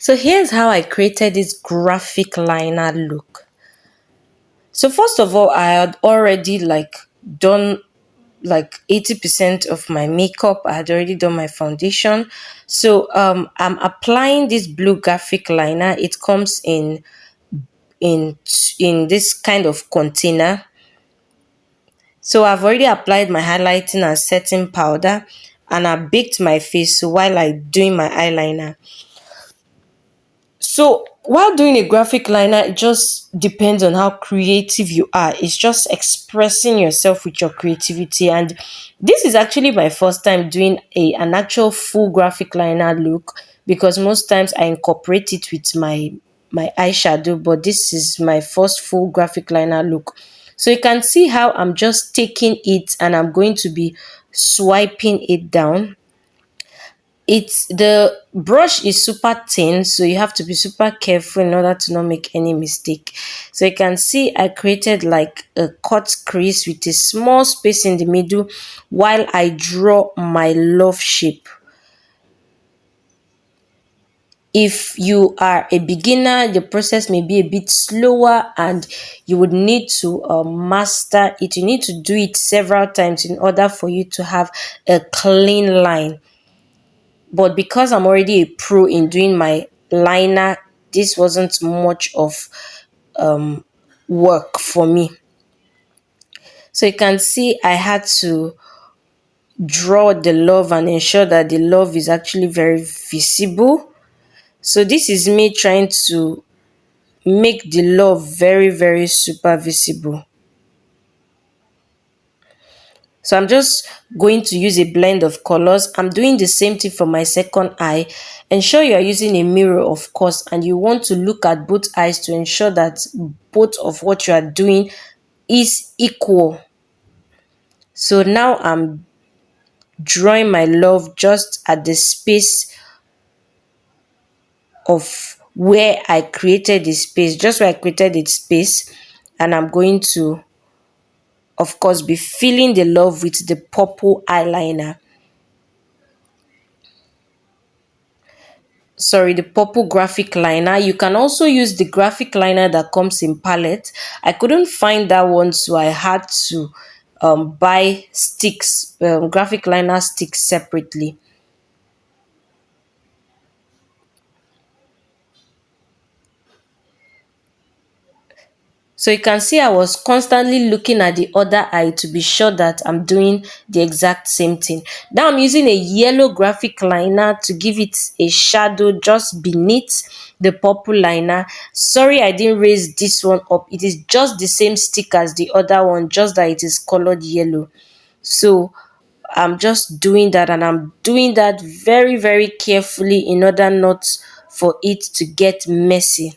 So here's how I created this graphic liner look. So first of all, I had already done like 80% of my makeup. I had already done my foundation. So I'm applying this blue graphic liner. It comes in in this kind of container. So I've already applied my highlighting and setting powder, and I baked my face while I doing my eyeliner. So while doing a graphic liner, it just depends on how creative you are. It's just expressing yourself with your creativity. And this is actually my first time doing an actual full graphic liner look, because most times I incorporate it with my eyeshadow, but this is my first full graphic liner look. So you can see how I'm just taking it and I'm going to be swiping it down. It's the brush is super thin, so you have to be super careful in order to not make any mistake. So you can see I created like a cut crease with a small space in the middle while I draw my love shape. If you are a beginner, the process may be a bit slower and you would need to master it. You need to do it several times in order for you to have a clean line. But because I'm already a pro in doing my liner, this wasn't much of work for me. So you can see I had to draw the love and ensure that the love is actually very visible. So this is me trying to make the love very, very super visible. So I'm just going to use a blend of colors. I'm doing the same thing for my second eye. Ensure you are using a mirror, of course, and you want to look at both eyes to ensure that both of what you are doing is equal. So now I'm drawing my love just at the space of where I created the space, just where I created the space, and I'm going to, of course, be filling the love with the purple eyeliner. Sorry, the purple graphic liner. You can also use the graphic liner that comes in palette. I couldn't find that one, so I had to buy sticks, graphic liner sticks separately. So you can see I was constantly looking at the other eye to be sure that I'm doing the exact same thing. Now I'm using a yellow graphic liner to give it a shadow just beneath the purple liner. Sorry, I didn't raise this one up. It is just the same stick as the other one, just that it is colored yellow. So I'm just doing that, and I'm doing that very, very carefully in order not for it to get messy.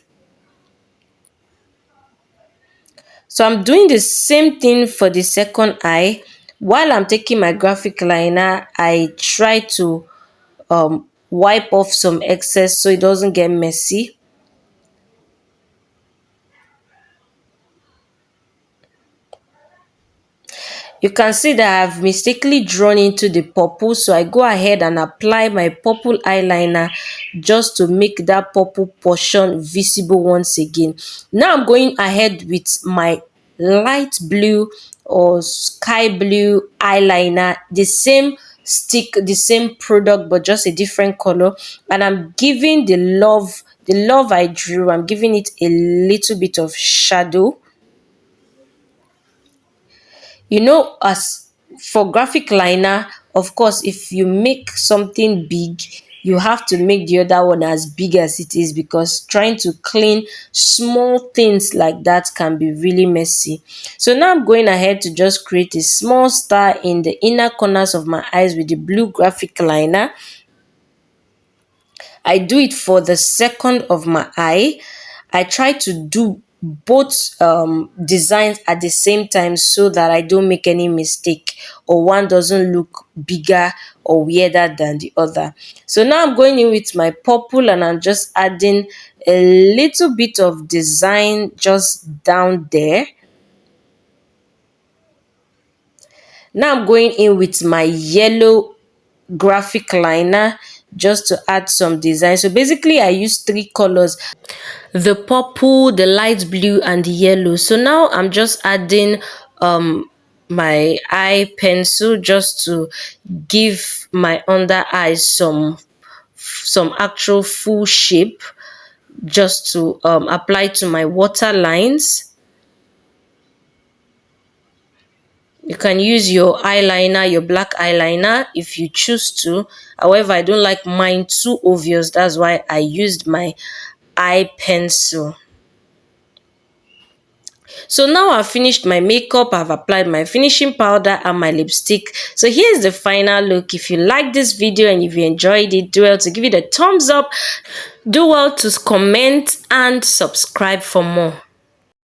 So I'm doing the same thing for the second eye. While I'm taking my graphic liner, I try to wipe off some excess so it doesn't get messy. You can see that I've mistakenly drawn into the purple, so I go ahead and apply my purple eyeliner just to make that purple portion visible once again. Now I'm going ahead with my light blue or sky blue eyeliner, the same stick, the same product, but just a different color, and I'm giving the love I drew, I'm giving it a little bit of shadow. As for graphic liner, of course, if you make something big, you have to make the other one as big as it is, because trying to clean small things like that can be really messy. So now I'm going ahead to just create a small star in the inner corners of my eyes with the blue graphic liner. I do it for the second of my eye. I try to do both designs at the same time so that I don't make any mistake or one doesn't look bigger or weirder than the other. So now I'm going in with my purple and I'm just adding a little bit of design just down there. Now I'm going in with my yellow graphic liner just to add some design. So basically I used three colors: the purple, the light blue, and the yellow. So now I'm just adding my eye pencil just to give my under eyes some actual full shape, just to apply to my water lines. You can use your eyeliner, your black eyeliner, if you choose to. However, I don't like mine too obvious. That's why I used my eye pencil. So now I've finished my makeup, I've applied my finishing powder and my lipstick. So here's the final look. If you like this video and if you enjoyed it, do well to give it a thumbs up. Do well to comment and subscribe for more.